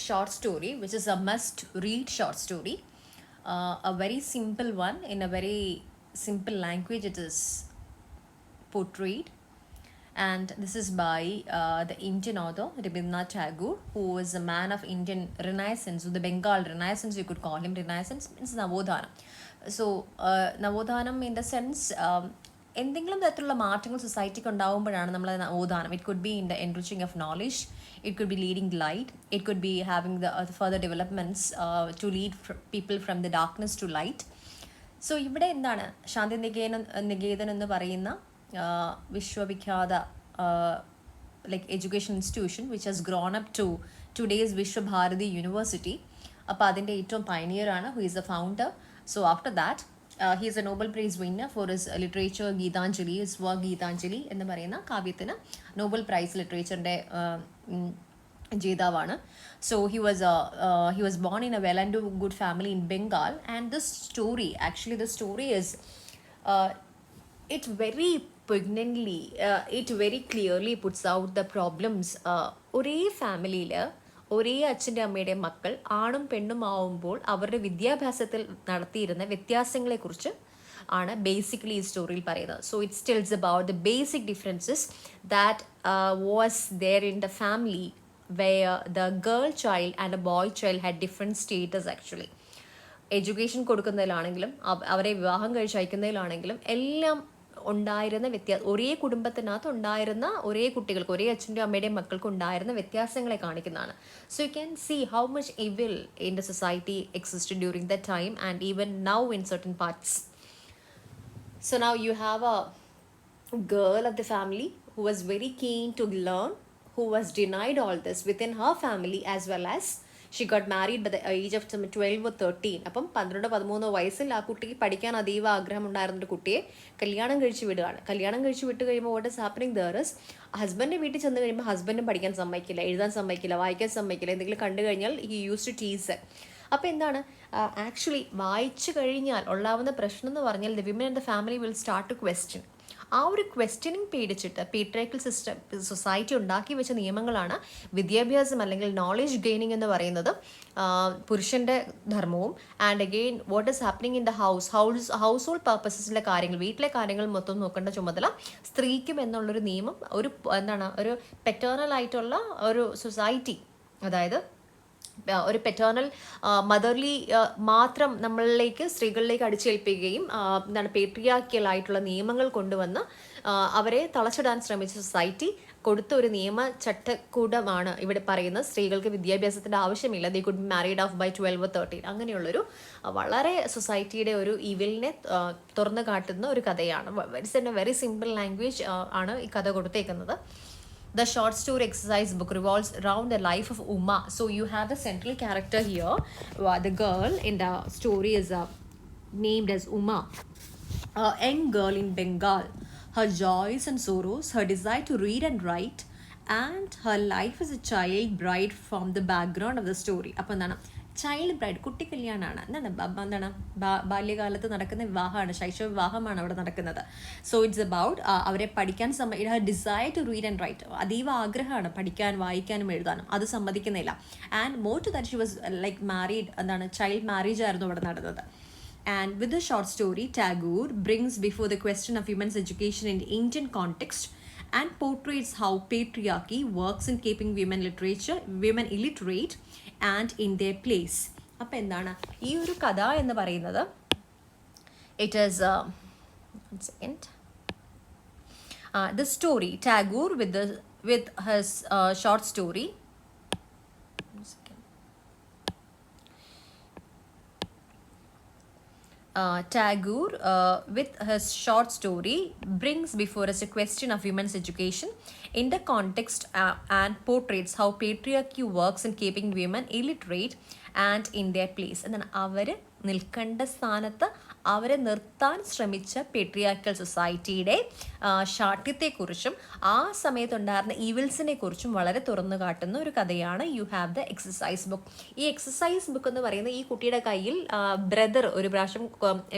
short story, which is a must-read short story. A very simple one in a very simple language. It is portrayed, and this is by the Indian author Rabindranath Tagore, who is a man of Indian Renaissance, the Bengal Renaissance, you could call him. Renaissance means Navodhanam. So Navodhanam in the sense, എന്തെങ്കിലും തരത്തിലുള്ള മാറ്റങ്ങൾ സൊസൈറ്റിക്ക് ഉണ്ടാകുമ്പോഴാണ് നമ്മൾ നവോത്ഥാനം. It could be in the enriching of knowledge, it could be leading light, it could be having the further developments to lead people from the darkness to light. So ഇവിടെ എന്താണ് ശാന്തി നികേതൻ എന്ന് പറയുന്ന വിശ്വവിഖ്യാത like education institution which has grown up to today's Visva Bharati university. അപ്പോൾ അതിൻ്റെ ഏറ്റവും പയനിയറാണ്, who is the founder. So after that he is a Nobel Prize winner for his literature Geetanjali, his work Geetanjali എന്ന് പറയുന്ന കാവ്യത്തിന് നോബൽ പ്രൈസ് ലിറ്ററേച്ചറിൻ്റെ ജേതാവാണ്. So he was born in a well-to-do good family in Bengal, and this story, actually the story is it very poignantly, it very clearly puts out the problems. ഒരേ ഫാമിലിയിൽ ഒരേ അച്ഛൻ്റെ അമ്മയുടെയും മക്കൾ ആണും പെണ്ണും ആവുമ്പോൾ അവരുടെ വിദ്യാഭ്യാസത്തിൽ നടത്തിയിരുന്ന വ്യത്യാസങ്ങളെക്കുറിച്ച് ആണ് ബേസിക്കലി ഈ സ്റ്റോറിയിൽ പറയുന്നത്. So it's tells about the basic differences that was there in the family where the girl child and a boy child had different status. Actually education കൊടുക്കുന്നതിലാണെങ്കിലും അവരെ വിവാഹം കഴിച്ചയക്കുന്നതിലാണെങ്കിലും എല്ലാം ഉണ്ടായിരുന്ന ഒരേ കുടുംബത്തിനകത്ത് ഉണ്ടായിരുന്ന ഒരേ കുട്ടികൾക്ക്, ഒരേ അച്ഛൻ്റെയും അമ്മയുടെയും മക്കൾക്ക് ഉണ്ടായിരുന്ന വ്യത്യാസങ്ങളെ കാണിക്കുന്നതാണ്. So you can see how much evil in the society existed during the time and even now in certain parts. So now you have a girl of the family who was very keen to learn, who was denied all this within her family, as well as she got married by the age of 12 or 13. അപ്പം 12-13 വയസ്സിൽ ആ കുട്ടിക്ക് പഠിക്കാൻ അതീവ ആഗ്രഹം ഉണ്ടായിരുന്നൊരു കുട്ടിയെ കല്യാണം കഴിച്ച് വിടുകയാണ്. കല്യാണം കഴിച്ച് വിട്ട് കഴിയുമ്പോൾ what is happening there is, ഹസ്ബൻഡിൻ്റെ വീട്ടിൽ ചെന്ന് കഴിയുമ്പോൾ ഹസ്ബൻഡും പഠിക്കാൻ സമ്മതിക്കില്ല, എഴുതാൻ സമ്മതിക്കില്ല, വായിക്കാൻ സമ്മതിക്കില്ല, എന്തെങ്കിലും കണ്ടു കഴിഞ്ഞാൽ ഹി യൂസ് ടു ടീസ്. അപ്പോൾ എന്താണ് ആക്ച്വലി വായിച്ചു കഴിഞ്ഞാൽ ഉള്ളാവുന്ന പ്രശ്നം എന്ന് പറഞ്ഞാൽ the women and the family will start to question. ആ ഒരു ക്വസ്റ്റ്യനിങ് പേടിച്ചിട്ട് പീട്രിയാർക്കൽ സിസ്റ്റം സൊസൈറ്റി ഉണ്ടാക്കി വെച്ച നിയമങ്ങളാണ് വിദ്യാഭ്യാസം അല്ലെങ്കിൽ നോളജ് ഗെയിനിങ് എന്ന് പറയുന്നത് പുരുഷൻ്റെ ധർമ്മവും. And again what is happening in the household പർപ്പസസിലെ കാര്യങ്ങൾ, വീട്ടിലെ കാര്യങ്ങൾ മൊത്തം നോക്കേണ്ട ചുമതല സ്ത്രീക്കും എന്നുള്ളൊരു നിയമം ഒരു ഒരു പെറ്റേണൽ ആയിട്ടുള്ള ഒരു സൊസൈറ്റി, അതായത് ഒരു പെറ്റേണൽ മദർലി മാത്രം നമ്മളിലേക്ക് സ്ത്രീകളിലേക്ക് അടിച്ചേൽപ്പിക്കുകയും പേട്രിയാർക്കിയലായിട്ടുള്ള നിയമങ്ങൾ കൊണ്ടുവന്ന് അവരെ തളച്ചിടാൻ ശ്രമിച്ച സൊസൈറ്റി കൊടുത്ത ഒരു നിയമ ചട്ടക്കൂടമാണ് ഇവിടെ പറയുന്നത്. സ്ത്രീകൾക്ക് വിദ്യാഭ്യാസത്തിൻ്റെ ആവശ്യമില്ല, they could be married off by 12 or 13. അങ്ങനെയുള്ളൊരു വളരെ സൊസൈറ്റിയുടെ ഒരു ഇവിലിനെ തുറന്നു കാട്ടുന്ന ഒരു കഥയാണ്. It's in A very simple language ആണ് ഈ കഥ കൊടുത്തേക്കുന്നത്. The short story exercise book revolves around the life of Uma. So you have the central character here. The girl in the story is named as Uma, a young girl in Bengal. Her joys and sorrows, her desire to read and write, and her life as a child bride from the background of the story. അപ്പോൾ എന്താണ് child bride, കുട്ടി കല്യാണമാണ്, എന്താണ് ബാല്യകാലത്ത് നടക്കുന്ന വിവാഹമാണ്, ശൈശവ വിവാഹമാണ് അവിടെ നടക്കുന്നത്. സോ ഇറ്റ്സ് അബൌട്ട് അവരെ പഠിക്കാൻ her desire to read and write, അതീവ ആഗ്രഹമാണ് പഠിക്കാൻ വായിക്കാനും എഴുതാനും, അത് സമ്മതിക്കുന്നില്ല. And more to that she was like married, child marriage ആയിരുന്നു അവിടെ നടന്നത്. And with the short story, Tagore brings before the question of women's education in Indian context and portrays how patriarchy works in keeping women illiterate and in their place. അപ്പോൾ എന്താണ് ഈ ഒരു കഥ എന്ന് പറയുന്നത്? It is the story, Tagore with his short story. Tagore with his short story brings before us a question of women's education in the context and portrays how patriarchy works in keeping women illiterate and in their place. എന്നാൽ അവർ നിൽക്കേണ്ട സ്ഥാനത്ത് അവരെ നിർത്താൻ ശ്രമിച്ച patriarchal സൊസൈറ്റിയുടെ ശാഠ്യത്തെക്കുറിച്ചും ആ സമയത്തുണ്ടായിരുന്ന ഈവിൽസിനെ കുറിച്ചും വളരെ തുറന്നു കാട്ടുന്ന ഒരു കഥയാണ് you have the exercise book. ഈ എക്സസൈസ് ബുക്ക് എന്ന് പറയുന്നത് ഈ കുട്ടിയുടെ കയ്യിൽ ബ്രദർ ഒരു പ്രാവശ്യം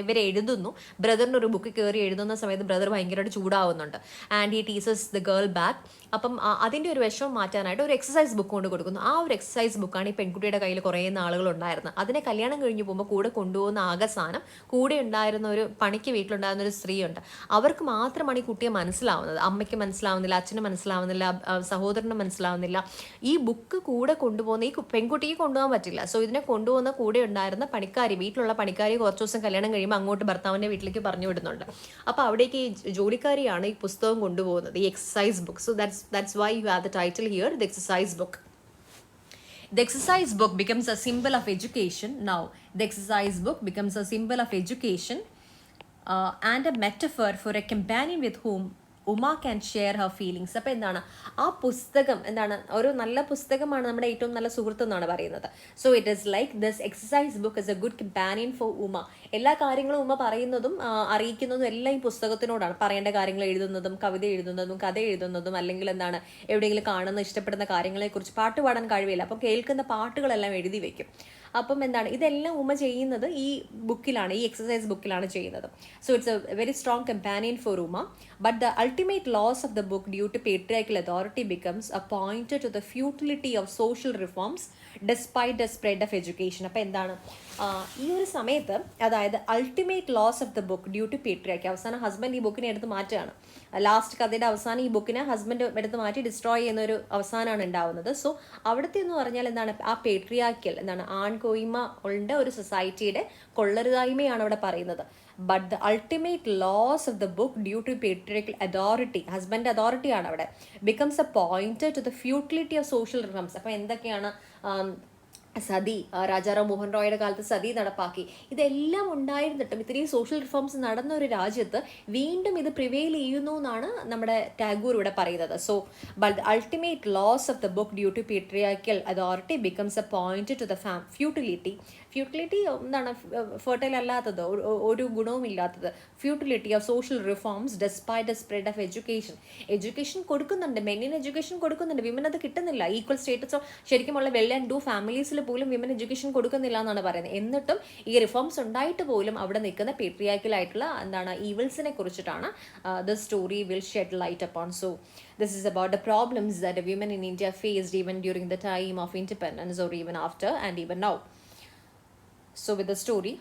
ഇവരെ എഴുതുന്നു. ബ്രദറിൻ്റെ ഒരു ബുക്ക് കയറി എഴുതുന്ന സമയത്ത് ബ്രദർ ഭയങ്കരമായിട്ട് ചൂടാവുന്നുണ്ട്. And he teases the girl back അപ്പം അതിൻ്റെ ഒരു വിഷമം മാറ്റാനായിട്ട് ഒരു എക്സസൈസ് ബുക്ക് കൊണ്ട് കൊടുക്കുന്നു. ആ ഒരു എക്സസൈസ് ബുക്കാണ് ഈ പെൺകുട്ടിയുടെ കയ്യിൽ കുറേ നാളുകളുണ്ടായിരുന്നത്. അതിനെ കല്യാണം കഴിഞ്ഞ് പോകുമ്പോൾ കൂടെ കൊണ്ടുപോകുന്ന ആകെ സാധനം കൂടെ ഉണ്ടായിരുന്ന ഒരു പണിക്ക് വീട്ടിലുണ്ടായിരുന്ന ഒരു സ്ത്രീയുണ്ട്. അവർക്ക് മാത്രമാണ് ഈ കുട്ടിയെ മനസ്സിലാവുന്നത്. അമ്മയ്ക്ക് മനസ്സിലാവുന്നില്ല, അച്ഛന് മനസ്സിലാവുന്നില്ല, സഹോദരന് മനസ്സിലാവുന്നില്ല. ഈ ബുക്ക് കൂടെ കൊണ്ടുപോകുന്ന ഈ പെൺകുട്ടിക്ക് കൊണ്ടുപോകാൻ പറ്റില്ല. സോ ഇതിനെ കൊണ്ടുപോകുന്ന കൂടെ ഉണ്ടായിരുന്ന പണിക്കാരി, വീട്ടിലുള്ള പണിക്കാരി കുറച്ച് ദിവസം കല്യാണം കഴിയുമ്പോൾ അങ്ങോട്ട് ഭർത്താവിൻ്റെ വീട്ടിലേക്ക് പറഞ്ഞു വിടുന്നുണ്ട്. അപ്പോൾ അവിടേക്ക് ഈ ജോലിക്കാരിയാണ് ഈ പുസ്തകം കൊണ്ടുപോകുന്നത്, ഈ exercise book. So that's why you have the title here, the exercise book. The exercise book becomes a symbol of education. Now, the exercise book becomes a symbol of education and a metaphor for a companion with whom Uma can share Har feelings. അപ്പോൾ എന്താണ് ആ പുസ്തകം, എന്താണ് ഒരു നല്ല പുസ്തകമാണ് നമ്മുടെ ഏറ്റവും നല്ല സുഹൃത്ത് എന്നാണ് പറയുന്നത്. So it is like this exercise book is a good companion for Uma. എല്ലാ കാര്യങ്ങളും ഉമ പറയുന്നതും അറിയിക്കുന്നതും എല്ലാം ഈ പുസ്തകത്തിനോടാണ്. പറയേണ്ട കാര്യങ്ങൾ എഴുതുന്നതും കവിത എഴുതുന്നതും കഥ എഴുതുന്നതും അല്ലെങ്കിൽ എന്താണ് എവിടെയെങ്കിലും കാണുന്ന ഇഷ്ടപ്പെടുന്ന കാര്യങ്ങളെക്കുറിച്ച് പാട്ട് പാടാൻ കഴിവില്ല, അപ്പോൾ കേൾക്കുന്ന പാട്ടുകളെല്ലാം എഴുതി വെക്കും. അപ്പം എന്താണ് ഇതെല്ലാം ഉമ ചെയ്യുന്നത് ഈ ബുക്കിലാണ്, ഈ എക്സസൈസ് ബുക്കിലാണ് ചെയ്യുന്നത്. So it's a very strong companion for Uma. But the ultimate loss of the book due to patriarchal authority becomes a pointer to the futility of social reforms despite the spread of education. അപ്പോൾ എന്താണ് ഈ ഒരു സമയത്ത്, അതായത് ultimate loss of the book due to patriarchy, അവസാനം husband ഈ ബുക്കിനെ എടുത്ത് മാറ്റുകയാണ്. ലാസ്റ്റ് കഥയുടെ അവസാനം ഈ ബുക്കിനെ ഹസ്ബൻഡ് എടുത്ത് മാറ്റി ഡിസ്ട്രോയ് ചെയ്യുന്ന ഒരു അവസാനമാണ് ഉണ്ടാവുന്നത്. സോ അവിടുത്തെ എന്ന് പറഞ്ഞാൽ എന്താണ് ആ പേട്രിയാർക്കൽ, എന്താണ് ആൺകോയ്മ ഉള്ള ഒരു സൊസൈറ്റിയുടെ കൊള്ളരുതായ്മയാണ് അവിടെ പറയുന്നത്. But the ultimate loss of the book due to patriarchal authority, husband അതോറിറ്റിയാണ് അവിടെ, becomes a pointer to the futility of social reforms. അപ്പോൾ എന്തൊക്കെയാണ് സതി, രാജാറാം മോഹൻ റോയുടെ കാലത്ത് സതി നടപ്പാക്കി. ഇതെല്ലാം ഉണ്ടായിരുന്നിട്ടും ഇത്രയും സോഷ്യൽ റിഫോംസ് നടന്ന ഒരു രാജ്യത്ത് വീണ്ടും ഇത് പ്രിവെയിൽ ചെയ്യുന്നു എന്നാണ് നമ്മുടെ ടാഗോർ ഇവിടെ പറയുന്നത്. So but the ultimate loss of the book due to patriarchal authority becomes a point to the futility. Futility എന്താണ് ഫെർട്ടൈൽ അല്ലാത്തത്, ഒരു ഗുണവും ഇല്ലാത്തത്. Futility of social reforms despite the spread of education. Education കൊടുക്കുന്നുണ്ട്, മെന്നിന് എഡ്യൂക്കേഷൻ കൊടുക്കുന്നുണ്ട്, women അത് കിട്ടുന്നില്ല. ഈക്വൽ സ്റ്റേറ്റസ് ശരിക്കുമുള്ള വെൽ ആൻഡ് ഡു ഫാമിലീസിൽ പോലും വിമൻ എഡ്യൂക്കേഷൻ കൊടുക്കുന്നില്ല എന്നാണ് പറയുന്നത്. എന്നിട്ടും ഈ റിഫോംസ് ഉണ്ടായിട്ട് പോലും അവിടെ നിൽക്കുന്ന patriarchal ആയിട്ടുള്ള എന്താണ് ഈവിൾസിനെ കുറിച്ചിട്ടാണ് the story will shed light upon. So this is about the problems that the women in India faced even during the time of independence or even after and even now. So with the story,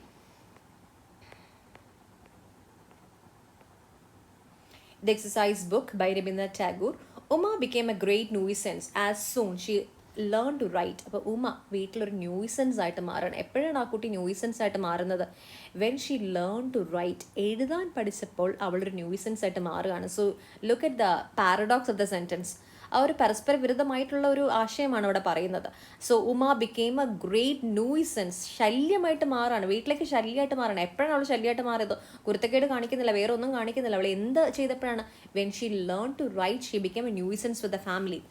the exercise book by Rabindranath Tagore, Uma became a great nuisance as soon she learned to write. അപ്പോൾ ഉമ വീട്ടിലൊരു nuisance ആയിട്ട് മാറണം. എപ്പോഴാണ് ആ കുട്ടി nuisance ആയിട്ട് മാറുന്നത്? When she learn to write, എഴുതാൻ പഠിച്ചപ്പോൾ അവളൊരു ന്യൂയിസൻസ് ആയിട്ട് മാറുകയാണ്. So look at the paradox of the sentence. ആ ഒരു പരസ്പര വിരുദ്ധമായിട്ടുള്ള ഒരു ആശയമാണ് അവിടെ പറയുന്നത്. So Uma became a great nuisance, ശല്യമായിട്ട് മാറാണ്, വീട്ടിലേക്ക് ശല്യമായിട്ട് മാറണം. എപ്പോഴാണ് അവൾ ശല്യമായിട്ട് മാറിയത്? കുരുത്തക്കേട് കാണിക്കുന്നില്ല, വേറെ ഒന്നും കാണിക്കുന്നില്ല. അവൾ എന്ത് ചെയ്തപ്പോഴാണ്? When she learn to write she became a nuisance with the family.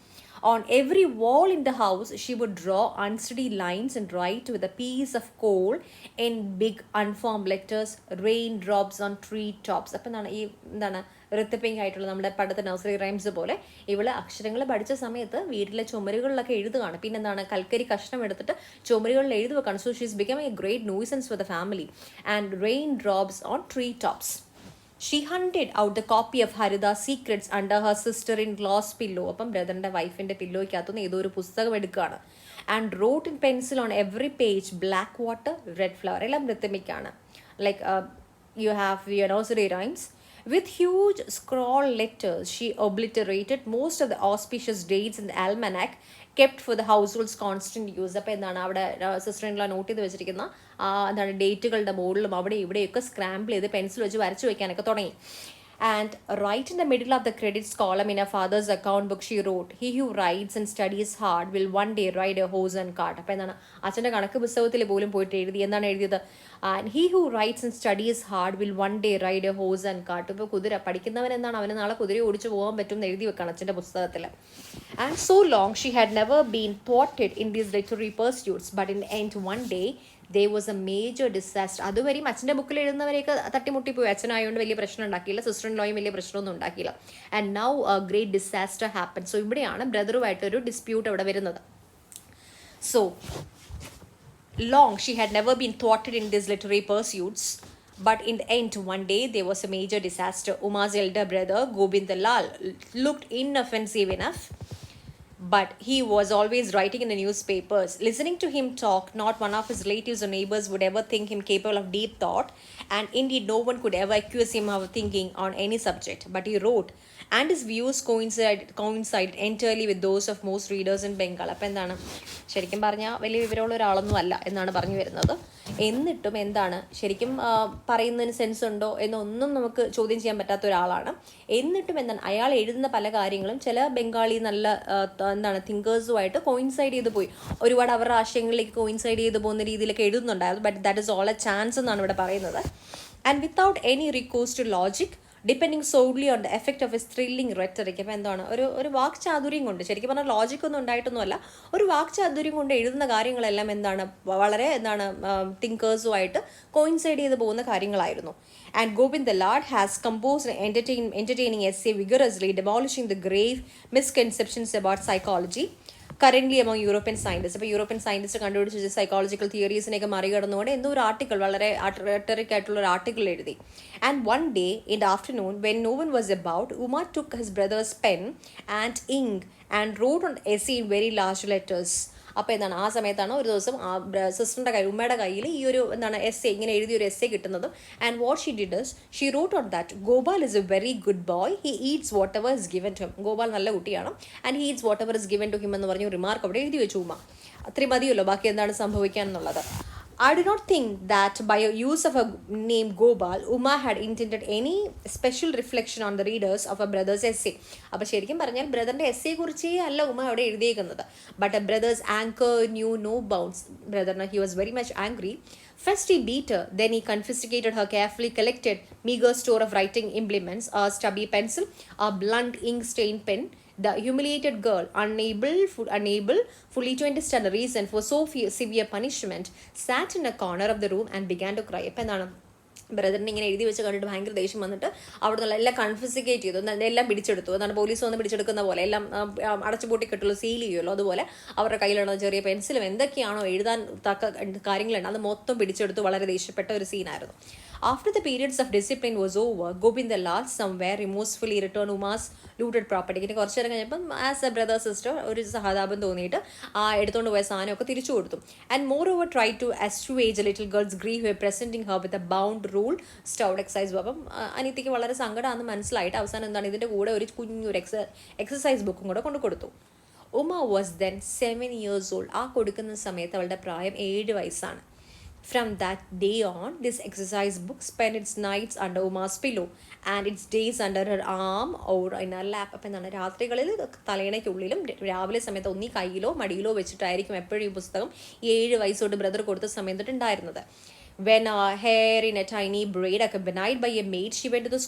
On every wall in the house, she would draw unsteady lines and write with a piece of coal in big unformed letters, raindrops on tree tops. അപ്പം എന്താണ് ഋത്തിപ്പിംഗ് ആയിട്ടുള്ള നമ്മുടെ പണ്ടത്തെ nursery rhymes പോലെ ഇവള് അക്ഷരങ്ങൾ പഠിച്ച സമയത്ത് വീട്ടിലെ ചുമരുകളിലൊക്കെ എഴുതുകയാണ്. പിന്നെ എന്താണ് കൽക്കരി കഷ്ണം എടുത്തിട്ട് ചുമരുകളിൽ എഴുതി വെക്കാണ്. So she's become a great nuisance for the family. And raindrops on treetops. She hunted out the copy of Harida's Secrets under her sister-in-law's pillow. അപ്പം ബ്രദറിൻ്റെ വൈഫിൻ്റെ പില്ലോയ്ക്കകത്തുനിന്ന് ഏതോ ഒരു പുസ്തകം എടുക്കുകയാണ്. And wrote in pencil on every page black water red flower. എല്ലാം rhythmic-ആണ്. Like you have your nursery rhymes. With huge scroll letters, she obliterated most of the auspicious dates in the almanac kept for the household's constant use. അപ്പോൾ എന്താണ് അവിടെ sister in law not ചെയ്ത് വെച്ചിരിക്കുന്ന എന്താണ് ഡേറ്റുകളുടെ ബോർഡിലും അവിടെ ഇവിടെയൊക്കെ സ്ക്രാമ്പിൾ ചെയ്ത് pencil വെച്ച് വരച്ചു വയ്ക്കാനൊക്കെ തുടങ്ങി. And right in the middle of the credits column in her father's account book, she wrote, "He who writes and studies hard will one day ride a horse and cart." അപ്പോൾ എന്താണ് അച്ഛൻ്റെ കണക്ക് പുസ്തകത്തിൽ പോലും പോയിട്ട് എഴുതി. എന്താണ് എഴുതിയത്? And he who writes and studies hard will one day ride a horse and cart. ഇപ്പോൾ കുതിര പഠിക്കുന്നവൻ എന്താണ് അവന് നാളെ കുതിര ഓടിച്ചു പോകാൻ പറ്റും എന്ന് എഴുതി വെക്കണം അച്ഛൻ്റെ പുസ്തകത്തിൽ. And so long she had never been thwarted in these literary pursuits, but in the end one day there was a major disaster. അതുവരെയും അച്ഛൻ്റെ ബുക്കിൽ എഴുതുന്നവരെയൊക്കെ തട്ടിമുട്ടിപ്പോയി. അച്ഛനായതുകൊണ്ട് വലിയ പ്രശ്നം ഉണ്ടാക്കിയില്ല, സിസ്റ്റർ ഇൻ ലോയും വലിയ പ്രശ്നമൊന്നും ഉണ്ടാക്കിയില്ല. And now A great disaster happen. So ഇവിടെയാണ് ബ്രദറുമായിട്ടൊരു ഡിസ്പ്യൂട്ട് അവിടെ വരുന്നത്. So long she had never been thwarted in these literary pursuits, But in the end, one day there was a major disaster. Uma's elder brother, Gobindalal, looked inoffensive enough, but he was always writing in the newspapers. Listening to him talk, not one of his relatives or neighbors would ever think him capable of deep thought, and indeed no one could ever accuse him of thinking on any subject. But he wrote, and his views coincide entirely with those of most readers in Bengal. അപ്പം എന്താണ്, ശരിക്കും പറഞ്ഞാൽ വലിയ വിവരമുള്ള ഒരാളൊന്നും അല്ല എന്നാണ് പറഞ്ഞു വരുന്നത്. എന്നിട്ടും എന്താണ് ശരിക്കും പറയുന്നതിന് സെൻസ് ഉണ്ടോ എന്നൊന്നും നമുക്ക് ചോദ്യം ചെയ്യാൻ പറ്റാത്ത ഒരാളാണ്. എന്നിട്ടും എന്താണ് അയാൾ എഴുതുന്ന പല കാര്യങ്ങളും ചില ബംഗാളി നല്ല എന്താണ് തിങ്കേഴ്സുമായിട്ട് കോയിൻസൈഡ് ചെയ്ത് പോയി, ഒരുപാട് അവരുടെ ആശയങ്ങളിലേക്ക് കോയിൻസൈഡ് ചെയ്ത് പോകുന്ന രീതിയിലൊക്കെ എഴുതുന്നുണ്ടായിരുന്നു. But that is all a chance എന്നാണ് ഇവിടെ പറയുന്നത്. And without any recourse to logic, depending solely on the effect of its thrilling rhetoric. അപ്പോൾ എന്താണ് ഒരു വാക്ക് ചാതുര്യം കൊണ്ട്, ശരിക്കും പറഞ്ഞാൽ ലോജിക്കൊന്നും ഉണ്ടായിട്ടൊന്നുമല്ല, ഒരു വാക്ക് ചാതുര്യം കൊണ്ട് എഴുതുന്ന കാര്യങ്ങളെല്ലാം എന്താണ് വളരെ എന്താണ് തിങ്കേഴ്സുമായിട്ട് കോയിൻസൈഡ് ചെയ്ത് പോകുന്ന കാര്യങ്ങളായിരുന്നു. And Govind the Lord has composed an entertaining essay vigorously demolishing the grave misconceptions about psychology currently among European scientists. അപ്പോൾ യൂറോപ്യൻ സയൻറ്റിസ്റ്റ് കണ്ടുപിടിച്ച സൈക്കോളജിക്കൽ തിയറീസിനെയൊക്കെ മറികടന്നുകൊണ്ട് എന്തോ ഒരു ആർട്ടിക്കിൾ, വളരെ റെട്ടറിക് ആയിട്ടുള്ള ഒരു ആർട്ടിക്കിൾ എഴുതി. And one day in the afternoon when no one was about, Uma took his brother's pen and ink and wrote on essay in very large letters. അപ്പോൾ എന്താണ് ആ സമയത്താണ് ഒരു ദിവസം ആ സിസ്റ്ററിൻ്റെ കയ്യിൽ, ഉമ്മയുടെ കയ്യിൽ ഈ ഒരു എന്താണ് എസ്സേ, ഇങ്ങനെ എഴുതിയൊരു എസ്സേ കിട്ടുന്നതും. And what she did is she wrote on that Gopal is a very good boy, he eats whatever is given to him. Gopal നല്ല കുട്ടിയാണ്, and he eats whatever is given to him എന്ന് പറഞ്ഞ remark അവിടെ എഴുതി വെച്ചു ഉമ്മ. അത്രയും മതിയല്ലോ, ബാക്കി എന്താണ് സംഭവിക്കാൻ എന്നുള്ളത്. I do not think that by a use of a name Gopal, Uma had intended any special reflection on the readers of a brother's essay. അപ്പോൾ ശരിക്കും പറഞ്ഞാൽ ബ്രദറിൻ്റെ എസ്സേ കുറിച്ചേ അല്ല ഉമ്മ അവിടെ എഴുതിയേക്കുന്നത്. But a brother's anger knew no bounds. ബ്രദറിന് he was very much angry. First he beat her, then he confiscated her carefully collected meager store of writing implements, a stubby pencil, a blunt ink-stained pen. The humiliated girl, unable fully to understand the reason for so severe punishment, sat in a corner of the room and began to cry. അപ്പം എന്താണ് ബ്രദറിനെ ഇങ്ങനെ എഴുതി വെച്ച് കണ്ടിട്ട് ഭയങ്കര ദേഷ്യം വന്നിട്ട് അവിടെ നിന്നുള്ള എല്ലാം കൺഫിസ്കേറ്റ് ചെയ്തു, എല്ലാം പിടിച്ചെടുത്തു. എന്നാണ് പോലീസ് വന്ന് പിടിച്ചെടുക്കുന്ന പോലെ എല്ലാം അടച്ചുപൂട്ടി കെട്ടുള്ളൂ, സീൽ ചെയ്യുമല്ലോ, അതുപോലെ അവരുടെ കയ്യിലുള്ള ചെറിയ പെൻസിലും എന്തൊക്കെയാണോ എഴുതാൻ തക്ക കാര്യങ്ങളുണ്ട് അത് മൊത്തം പിടിച്ചെടുത്തു. വളരെ ദേഷ്യപ്പെട്ട ഒരു സീനായിരുന്നു. After the periods of discipline was over, Gobindalal somewhere remorsefully returned Uma's looted property. ഇനി കുറച്ച് നേരം കഴിഞ്ഞപ്പം ആസ് എ ബ്രദർ സിസ്റ്റർ ഒരു സഹതാപം തോന്നിയിട്ട് ആ എടുത്തുകൊണ്ട് പോയ സാധനമൊക്കെ തിരിച്ചു കൊടുത്തു. And moreover try to assuage a little girl's grief by presenting her with a bound rule stowed exercise book. അപ്പം അനിയത്തിക്ക് വളരെ സങ്കടമാണെന്ന് മനസ്സിലായിട്ട് അവസാനം എന്താണ് ഇതിൻ്റെ കൂടെ ഒരു കുഞ്ഞൊരു എക്സസൈസ് ബുക്കും കൂടെ കൊണ്ട് കൊടുത്തു. Uma was then 7 years old. ആ കൊടുക്കുന്ന സമയത്ത് അവളുടെ പ്രായം 7 വയസ്സാണ്. From that day on, this exercise book spent its nights under Uma's pillow and its days under her arm or in her lap. അപ്പം എന്താണ് രാത്രികളിൽ തലയിണയ്ക്കുള്ളിലും രാവിലെ സമയത്ത് ഒന്നീ കയ്യിലോ മടിയിലോ വെച്ചിട്ടായിരിക്കും എപ്പോഴും ഈ പുസ്തകം 7 വയസ്സോട് ബ്രദർ കൊടുത്ത സമയം തൊട്ടുണ്ടായിരുന്നത്. When hair in a tiny braid accompanied by a maid, she went to the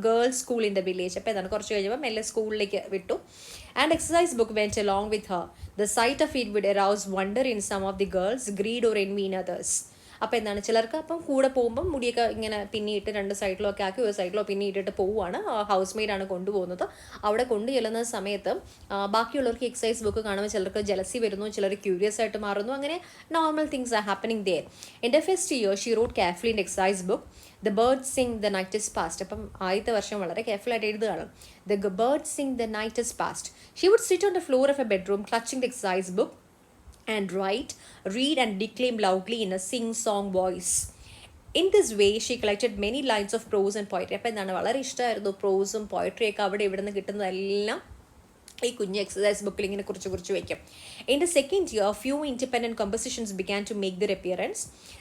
girls' school in the village. അപ്പോൾ എന്താണ് കുറച്ച് കഴിഞ്ഞപ്പോൾ മെല്ലെ സ്കൂളിലേക്ക് വിട്ടു. And exercise book went along with her. The sight of it would arouse wonder in some of the girls, greed or envy in others. അപ്പോൾ എന്താണ് ചിലർക്ക് അപ്പം കൂടെ പോകുമ്പം മുടിയൊക്കെ ഇങ്ങനെ പിന്നിയിട്ട് 2 സൈഡിലൊക്കെ ആക്കി ഒരു സൈഡിലോ പിന്നിയിട്ടിട്ട് പോവുകയാണ്. ഹൗസ് മെയ്ഡാണ് കൊണ്ടുപോകുന്നത്. അവിടെ കൊണ്ടു ചെല്ലുന്ന സമയത്ത് ബാക്കിയുള്ളവർക്ക് എക്സസൈസ് ബുക്ക് കാണുമ്പോൾ ചിലർക്ക് ജലസി വരുന്നു, ചിലർ ക്യൂരിയസ് ആയിട്ട് മാറുന്നു. അങ്ങനെ normal things are happening there. In the first year she wrote carefully in exercise book the bird sing the night is past. അപ്പം ആദ്യത്തെ വർഷം വളരെ കെയർഫുള്ളായിട്ട് എഴുതുകയാണ്. The bird sing the night is past. She would sit on the floor of a bedroom clutching the exercise book and read and declaim loudly in a sing-song voice. In this way, she collected many lines of prose and poetry. അപ്പോൾ എന്താണ് വളരെ ഇഷ്ടമായിരുന്നു പ്രോസും പോയട്രിയൊക്കെ അവിടെ ഇവിടെ നിന്ന് കിട്ടുന്നതെല്ലാം ഈ കുഞ്ഞ് exercise ബുക്കിൽ ഇങ്ങനെ കുറിച്ച് വയ്ക്കും. In the second year, few independent compositions began to make their appearance.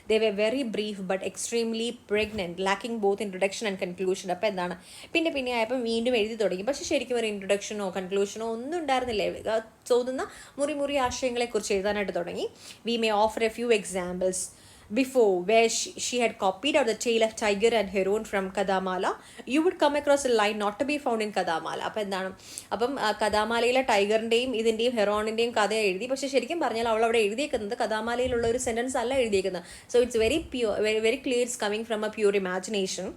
They were very brief but extremely pregnant, lacking both introduction and conclusion. അപ്പോൾ എന്താണ് പിന്നെ ആയപ്പോൾ വീണ്ടും എഴുതി തുടങ്ങി. പക്ഷേ ശരിക്കും ഒരു ഇൻട്രൊഡക്ഷനോ കൺക്ലൂഷനോ ഒന്നും ഉണ്ടായിരുന്നില്ല. തോന്നുന്ന മുറി ആശയങ്ങളെക്കുറിച്ച് എഴുതാനായിട്ട് തുടങ്ങി. We may offer a few examples. Before, where she had copied out the tale of tiger and heron from Kadamala, you would come across a line not to be found in Kadamala. അപ്പം എന്താണ് അപ്പം കഥാമാലയിലെ ടൈഗറിൻ്റെയും ഇതിൻ്റെയും ഹെറോണിൻ്റെയും കഥ എഴുതി. പക്ഷേ ശരിക്കും പറഞ്ഞാൽ അവൾ അവിടെ എഴുതിയേക്കുന്നത് കഥാമാലയിലുള്ള ഒരു സെൻറ്റൻസ് അല്ല എഴുതിയേക്കുന്നത്. So it's very pure, very clear, it's coming from a pure imagination.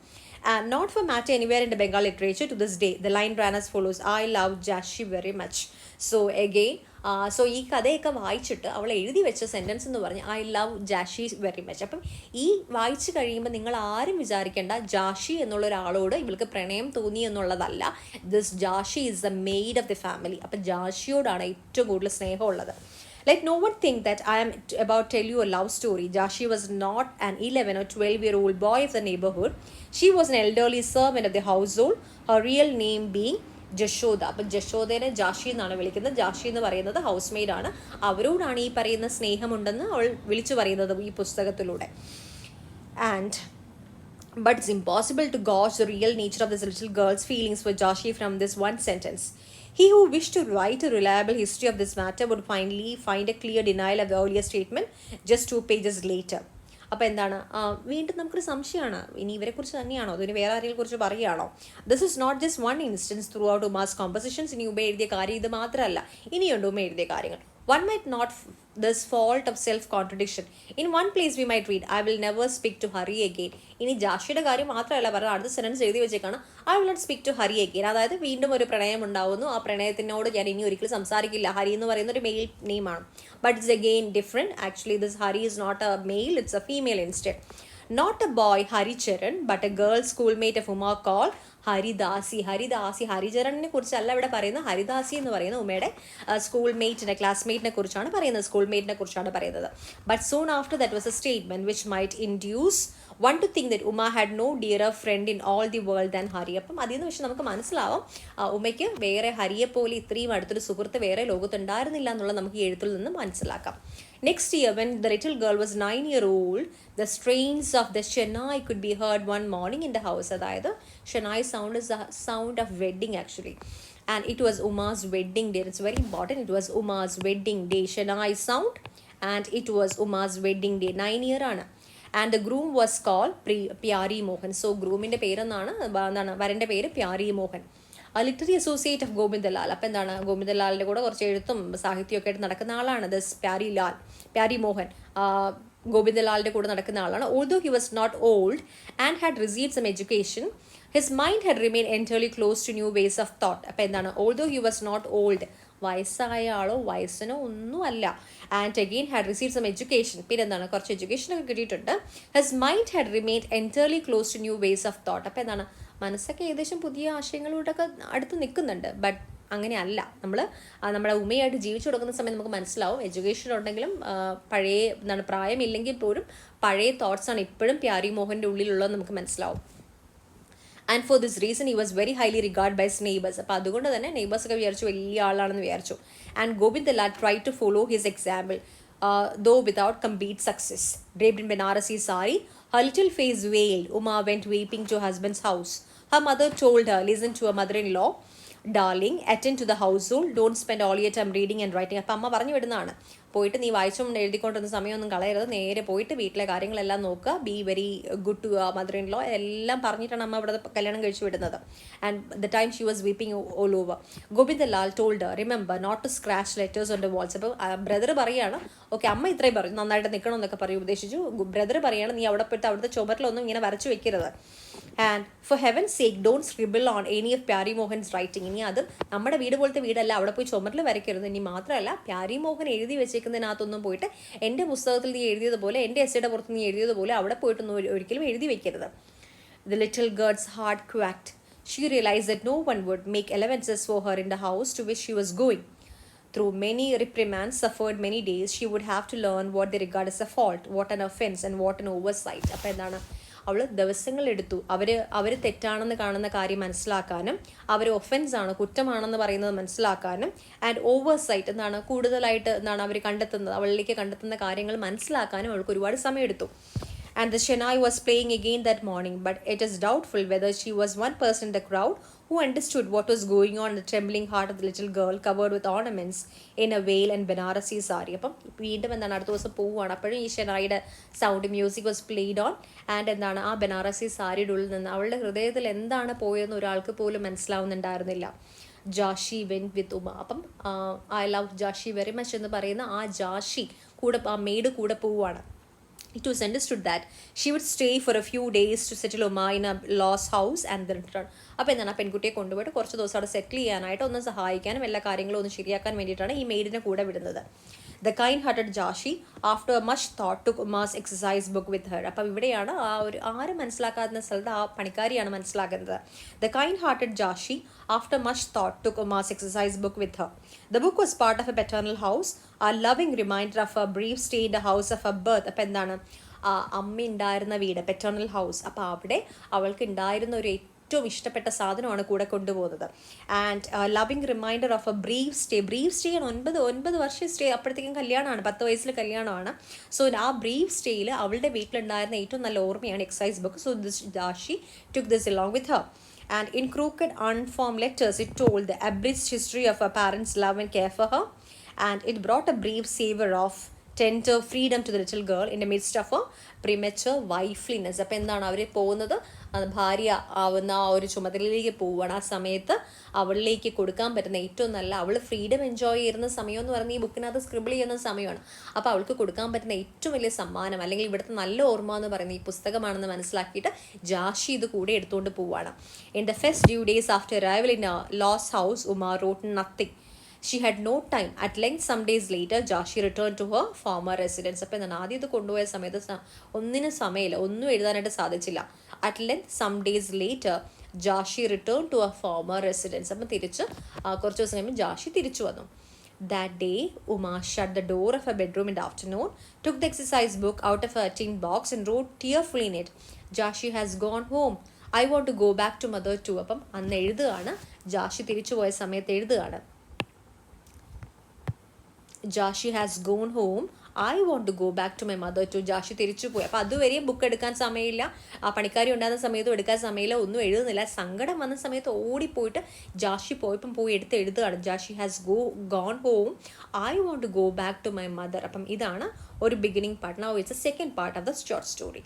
And not for matter anywhere in the Bengal literature to this day. The line ran as follows: I love Jashi very much. So again, so ഈ കഥയൊക്കെ വായിച്ചിട്ട് അവൾ എഴുതി വെച്ച sentence എന്ന് പറഞ്ഞ് I love ജാഷി very much. അപ്പം ഈ വായിച്ച് കഴിയുമ്പോൾ നിങ്ങൾ ആരും വിചാരിക്കേണ്ട ജാഷി എന്നുള്ള ഒരാളോട് ഇവൾക്ക് പ്രണയം തോന്നി എന്നുള്ളതല്ല. This Jashi is the maid of the family. അപ്പം ജാഷിയോടാണ് ഏറ്റവും കൂടുതൽ സ്നേഹമുള്ളത്. Let no one think that I am about to tell you a love story. Jashi was not an 11 or 12-year-old boy of the neighborhood. She was an elderly servant of the household, her real name being ജശോദ. അപ്പം ജശോദേനെ ജാഷി എന്നാണ് വിളിക്കുന്നത്. ജാഷി എന്ന് പറയുന്നത് house made ആണ്. അവരോടാണ് ഈ പറയുന്ന സ്നേഹമുണ്ടെന്ന് അവൾ വിളിച്ചു പറയുന്നത് ഈ പുസ്തകത്തിലൂടെ. But it's impossible to gauge the real nature of this little girl's feelings for Jashi from this one sentence. He who wished to write a reliable history of this matter would finally find a clear denial of the earlier statement just 2 pages later. അപ്പോൾ എന്താണ്, വീണ്ടും നമുക്കൊരു സംശയമാണ്, ഇനി ഇവരെക്കുറിച്ച് തന്നെയാണോ അതിന് വേറെ ആരെങ്കിലും കുറിച്ച് പറയുകയാണോ? This is not just one instance throughout Uma's compositions. ഇനി ഉമ എഴുതിയ കാര്യം ഇത് മാത്രമല്ല, ഇനിയുണ്ട് ഉമ എഴുതിയ കാര്യങ്ങൾ. One might not this fault of self-contradiction. In one place we might read, I will never speak to Hari again. ഇനി ജാഷിയുടെ കാര്യം മാത്രമല്ല പറഞ്ഞത്, അടുത്ത സെൻറ്റൻസ് എഴുതി വെച്ചേക്കാണ് I will not speak to Hari again. അതായത് വീണ്ടും ഒരു പ്രണയം ഉണ്ടാവുന്നു, ആ പ്രണയത്തിനോട് ഞാൻ ഇനി ഒരിക്കലും സംസാരിക്കില്ല. ഹരി എന്ന് പറയുന്ന ഒരു മെയിൽ നെയിമാണ്. But it's again different. Actually this Hari is not a male, it's a female instead. Not a boy Haricharan, but a girl schoolmate of Uma called ഹരിദാസി. ഹരിചരണിനെ കുറിച്ചല്ല ഇവിടെ പറയുന്നത്, ഹരിദാസി എന്ന് പറയുന്ന ഉമ്മയുടെ സ്കൂൾമേറ്റിനെ, ക്ലാസ്മേറ്റിനെ കുറിച്ചാണ് പറയുന്നത്, സ്കൂൾമേറ്റിനെ കുറിച്ചാണ് പറയുന്നത്. But soon after that was a statement which might induce one to think that Uma had no dearer friend in all the world than Hari. അപ്പം അതിൽ നിന്ന് പക്ഷെ നമുക്ക് മനസ്സിലാവും ഉമ്മയ്ക്ക് വേറെ ഹരിയെപ്പോലെ ഇത്രയും അടുത്തൊരു സുഹൃത്ത് വേറെ ലോകത്തുണ്ടായിരുന്നില്ല എന്നുള്ളത് നമുക്ക് ഈ എഴുത്തിൽ നിന്ന് മനസ്സിലാക്കാം. Next year, when the little girl was 9-year-old, the strains of the Shennai could be heard one morning in the house. അതായത് Shennai sound is the sound of wedding actually. And it was Uma's wedding day. It's very important. It was Uma's wedding day. Shennai sound. And it was Uma's wedding day. 9-year ആണ്. And the groom was called Pyari Mohan. So groomന്റെ പേരെന്നാണ്, വരൻ്റെ പേര് Pyari Mohan. Literary associate of Govindalal. അപ്പം എന്താണ്, ഗോവിന്ദലാലിൻ്റെ കൂടെ കുറച്ച് എഴുത്തും സാഹിത്യമൊക്കെ ആയിട്ട് നടക്കുന്ന ആളാണ് ദിസ് പ്യാരി മോഹൻ. ഗോവിന്ദലാലിൻ്റെ കൂടെ നടക്കുന്ന ആളാണ്. Although he was not old and had received some education, his mind had remain entirely close to new ways of thought. അപ്പം എന്താണ്, although he was not old, വയസ്സായ ആളോ വയസ്സിനോ ഒന്നും അല്ല. And again had receive some education, പിന്നെ എന്താണ് കുറച്ച് എഡ്യൂക്കേഷനൊക്കെ കിട്ടിയിട്ടുണ്ട്. His mind had remain entirely close to new ways of thought. അപ്പം എന്താണ്, മനസ്സൊക്കെ ഏകദേശം പുതിയ ആശയങ്ങളോടൊക്കെ അടുത്ത് നിൽക്കുന്നുണ്ട്. ബട്ട് അങ്ങനെയല്ല, നമ്മുടെ ഉമ്മയായിട്ട് ജീവിച്ചു കൊടുക്കുന്ന സമയം നമുക്ക് മനസ്സിലാവും എഡ്യൂക്കേഷൻ ഉണ്ടെങ്കിലും പഴയ പ്രായമില്ലെങ്കിൽ പോലും പഴയ തോട്ട്സാണ് ഇപ്പോഴും പ്യാരി മോഹൻ്റെ ഉള്ളിലുള്ളത് നമുക്ക് മനസ്സിലാവും. And for this reason he was very highly regard by his neighbours. അപ്പോൾ അതുകൊണ്ട് തന്നെ നെയ്ബേഴ്സൊക്കെ വിചാരിച്ചു വലിയ ആളാണെന്ന് വിചാരിച്ചു. And Govindalal try to follow his example, though without complete success. Draped in Banarasi sari, her little face veiled, Uma went weeping to her husband's house. Her mother told her, listen to her mother-in-law, darling, attend to the household, don't spend all your time reading and writing. അപ്പം അമ്മ പറഞ്ഞു വിടുന്നതാണ്, പോയിട്ട് നീ വായിച്ചും എഴുതിക്കൊണ്ടിരുന്ന സമയമൊന്നും കളയരുത്, നേരെ പോയിട്ട് വീട്ടിലെ കാര്യങ്ങളെല്ലാം നോക്കുക, be very good to mother in law, എല്ലാം പറഞ്ഞിട്ടാണ് അമ്മ ഇവിടെ കല്യാണം കഴിച്ചു വിടുന്നത്. And the time she was weeping all over. Govindalal told her, remember not to scratch letters on the walls. അപ്പോൾ ബ്രദർ പറയാണ്, ഓക്കെ അമ്മ ഇത്രയും പറഞ്ഞു, നന്നായിട്ട് നിൽക്കണമെന്നൊക്കെ പറയും ഉപദേശിച്ചു. ബ്രദർ പറയാണ്, നീ അവിടെ പോയിട്ട് അവിടുത്തെ ചുമരിലൊന്നും ഇങ്ങനെ വരച്ചു വെക്കരുത്. And for heaven's sake don't scribble on any of Pyari Mohan's writing. ഇനി അത് നമ്മുടെ വീട് പോലത്തെ വീടല്ല, അവിടെ പോയി ചുമരിൽ വരയ്ക്കരുത്. ഇനി മാത്രമല്ല പ്യാരി മോഹൻ എഴുതി വെച്ചേക്കുന്നതിനകത്തൊന്നും പോയിട്ട് എൻ്റെ പുസ്തകത്തിൽ നീ എഴുതിയതുപോലെ, എൻ്റെ എസ്സേയുടെ പുറത്ത് നീ എഴുതിയതുപോലെ അവിടെ പോയിട്ടൊന്നും ഒരിക്കലും എഴുതി വെക്കരുത്. The little girl's heart cracked. She realized that no one would make allowances for her in the house to which she was going. Through many reprimands suffered many days, she would have to learn what they regard as a fault, what an offense and what an oversight. അപ്പോൾ എന്താണ്, അവൾ ദിവസങ്ങളെടുത്തു അവർ തെറ്റാണെന്ന് കാണുന്ന കാര്യം മനസ്സിലാക്കാനും, അവർ ഒഫൻസാണ്, കുറ്റമാണെന്ന് പറയുന്നത് മനസ്സിലാക്കാനും, and ഓവേഴ്സൈറ്റ് എന്താണ്, കൂടുതലായിട്ട് എന്താണ് അവർ കണ്ടെത്തുന്നത്, അവളിലേക്ക് കണ്ടെത്തുന്ന കാര്യങ്ങൾ മനസ്സിലാക്കാനും അവൾക്ക് ഒരുപാട് സമയമെടുത്തു. And the Shennai was playing again that morning, but it is doubtful whether she was one person in the crowd who understood what was going on in the trembling heart of the little girl covered with ornaments in a veil and Banarasi sari. അപ്പം വീണ്ടും എന്താണ്, അടുത്ത ദിവസം പോവുകയാണ്, അപ്പോഴും ഈ ഷെനായിയുടെ sound music was played on. And എന്താണ്, ആ ബനാറസി സാരിയുടെ ഉള്ളിൽ നിന്ന് അവളുടെ ഹൃദയത്തിൽ എന്താണ് പോയെന്ന് ഒരാൾക്ക് പോലും മനസ്സിലാവുന്നുണ്ടായിരുന്നില്ല. ജാഷി വെന്റ് വിത്ത് ഉമ. അപ്പം ഐ ലവ് ജാഷി വെരി മച്ച് എന്ന് പറയുന്ന ആ ജാഷി കൂടെ, ആ മെയ്ഡ് കൂടെ പോവുകയാണ്. it was understood that she would stay for a few days to settle Uma in a lost house and then return. അപ്പോൾ എന്താണ്, ആ പെൺകുട്ടിയെ കൊണ്ടുപോയിട്ട് കുറച്ച് ദിവസം അവിടെ സെറ്റിൽ ചെയ്യാനായിട്ട് ഒന്ന് സഹായിക്കാനും എല്ലാ കാര്യങ്ങളും ഒന്ന് ശരിയാക്കാൻ വേണ്ടിയിട്ടാണ് ഈ മെയ്ഡിനെ കൂടെ വിടുന്നത്. The kind-hearted Jashi, after much thought, took Uma's exercise book with her. അപ്പം ഇവിടെയാണ് ആ ഒരു ആരും മനസ്സിലാക്കാത്ത സ്ഥലത്ത് ആ പണിക്കാരിയാണ് മനസ്സിലാക്കുന്നത്. The kind-hearted Jashi, after much thought, took Uma's exercise book with her. The book was part of a paternal house, a loving reminder of her brief stay in the house of her birth. അപ്പം എന്താണ്, അമ്മ ഉണ്ടായിരുന്ന വീട്, paternal house. അപ്പോൾ അവിടെ അവൾക്ക് ഉണ്ടായിരുന്ന ഒരു ഏറ്റവും ഇഷ്ടപ്പെട്ട സാധനമാണ് കൂടെ കൊണ്ടുപോകുന്നത്. And loving reminder of a brief stay. Brief stay ആണ്, 9 വർഷം സ്റ്റേ. അപ്പോഴത്തേക്കും കല്യാണമാണ്, 10 വയസ്സിൽ കല്യാണമാണ്. സോ ആ ബ്രീഫ് സ്റ്റേയിൽ അവളുടെ വീട്ടിലുണ്ടായിരുന്ന ഏറ്റവും നല്ല ഓർമ്മയാണ് excise book. So this Dashi took this along with her. And in crooked, unformed letters, it told the abridged history of her parents' love and care for her. And it brought a brief savor of tender freedom to the little girl in the midst of a premature wifeliness. അപ്പോൾ എന്താണ്, അവർ പോകുന്നത് ഭാര്യ ആവുന്ന ആ ഒരു ചുമതലയിലേക്ക് പോവുകയാണ്. ആ സമയത്ത് അവളിലേക്ക് കൊടുക്കാൻ പറ്റുന്ന ഏറ്റവും നല്ല, അവൾ ഫ്രീഡം എൻജോയ് ചെയ്യുന്ന സമയം എന്ന് പറയുന്നത് ഈ ബുക്കിനകത്ത് സ്ക്രിബിൾ ചെയ്യുന്ന സമയമാണ്. അപ്പോൾ അവൾക്ക് കൊടുക്കാൻ പറ്റുന്ന ഏറ്റവും വലിയ സമ്മാനം അല്ലെങ്കിൽ ഇവിടുത്തെ നല്ല ഓർമ്മ എന്ന് പറയുന്നത് ഈ പുസ്തകമാണെന്ന് മനസ്സിലാക്കിയിട്ട് ജാഷി ഇത് കൂടെ എടുത്തുകൊണ്ട് പോവുകയാണ്. In the first few days after arrival in law's house, Uma wrote nothing. She had no time. At length, some days later, Jashi returned to her former residence. അപ്പോൾ എന്താണ്, ആദ്യം ഇത് കൊണ്ടുപോയ സമയത്ത് ഒന്നിനും സമയമില്ല, ഒന്നും എഴുതാനായിട്ട് സാധിച്ചില്ല. At length, some days later, Jashi returned to her former residence. അപ്പം തിരിച്ച് കുറച്ച് ദിവസം കഴിയുമ്പോൾ ജാഷി തിരിച്ചു വന്നു. That day, Uma shut the door of her bedroom in the afternoon, took the exercise book out of her tin box and wrote tearfully in it, Jashi has gone home. I want to go back to mother too. അപ്പം അന്ന് എഴുതുകയാണ്, ജാഷി തിരിച്ചു പോയ സമയത്ത് എഴുതുകയാണ്, Jashi has gone home. I want to go back to my mother too. ജാഷി തിരിച്ചു പോയി. അപ്പോൾ അതുവരെയും ബുക്ക് എടുക്കാൻ സമയമില്ല, ആ പണിക്കാരി ഉണ്ടാകുന്ന സമയത്തും എടുക്കാൻ സമയമില്ല, ഒന്നും എഴുതുന്നില്ല. സങ്കടം വന്ന സമയത്ത് ഓടിപ്പോയിട്ട് ജാഷി പോയപ്പം പോയി എടുത്ത് എഴുതുകയാണ്, Jashi has gone home, I want to go back to my mother. അപ്പം ഇതാണ് ഒരു beginning part. Now it's a second part of the short story.